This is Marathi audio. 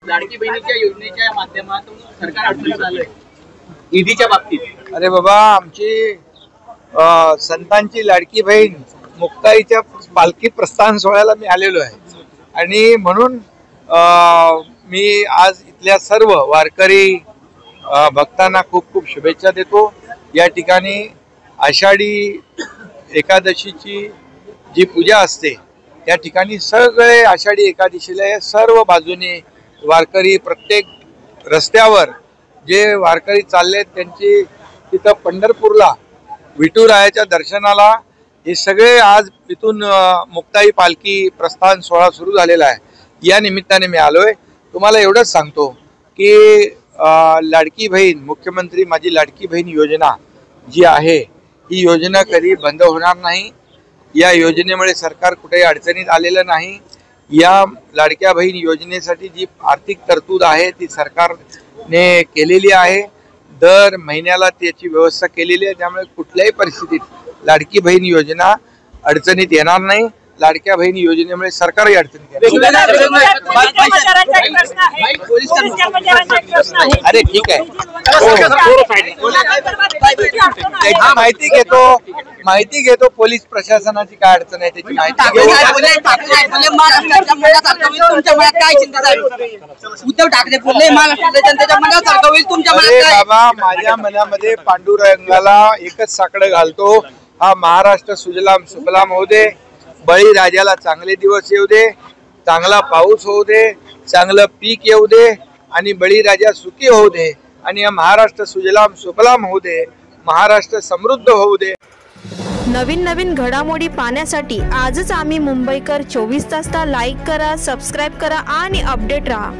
लाडकी बहिणीच्या योजनेच्या माध्यमातून सरकार अडचणीत आलंय निधीच्या बाबतीत। अरे बाबा, आमची संतांची लाडकी बहीण मुक्ताईच्या पालखी प्रस्थान सोहळ्याला मी आलेलो आहे आणि म्हणून मी आज इथल्या सर्व वारकरी भक्तांना खूप खूप शुभेच्छा देतो। या ठिकाणी आषाढी एकादशीची जी पूजा असते त्या ठिकाणी सगळे आषाढी एकादशीला सर्व बाजूने वारकरी प्रत्येक रस्त्यावर जे वारकरी चालले त्यांची तिथं पंढरपूरला विठुरायाच्या दर्शनाला हे सगळे आज इथून मुक्ताई पालखी प्रस्थान सोहळा सुरू झालेला आहे। या निमित्ताने मी आलोय। तुम्हाला एवढंच सांगतो की लाडकी बहीण मुख्यमंत्री माझी लाडकी बहीण योजना जी आहे ही योजना कधी बंद होणार नाही। या योजनेमुळे सरकार कुठेही अडचणीत आलेलं नाही। या लाडक्या बहीण योजनेसाठी जी आर्थिक तरतूद आहे ती सरकारने केलेली आहे। दर महिन्याला त्याची व्यवस्था केलेली आहे, त्यामुळे कुठल्याही परिस्थितीत लाडकी बहीण योजना अडचणीत येणार नाही। लाडक्या बहीण योजनेमुळे सरकारही अडचणीत येणार। अरे ठीक आहे, माहिती घेतो पोलीस प्रशासनाची काय अडचण आहे त्याची माहिती घेतो। उद्धव ठाकरे बोलले महाराष्ट्राच्या जनतेच्या मनात सारखं होईल तुमच्या मनात काय? बाबा, माझ्या मनामध्ये पांडुरंगाला एकच साकडं घालतो, हा महाराष्ट्र सुजलाम सुफलाम होऊ दे, बळीराजाला चांगले दिवस येऊ दे, चांगला पाऊस होऊ दे, चांगलं पीक येऊ दे आणि बळीराजा सुखी होऊ दे आणि हा महाराष्ट्र सुजलाम सुफलाम होऊ दे, महाराष्ट्र समृद्ध होऊ दे। नवीन घडामोडी पाहण्यासाठी आजच आम्ही मुंबईकर 24 तासला लाईक करा, सबस्क्राईब करा आणि अपडेट रहा।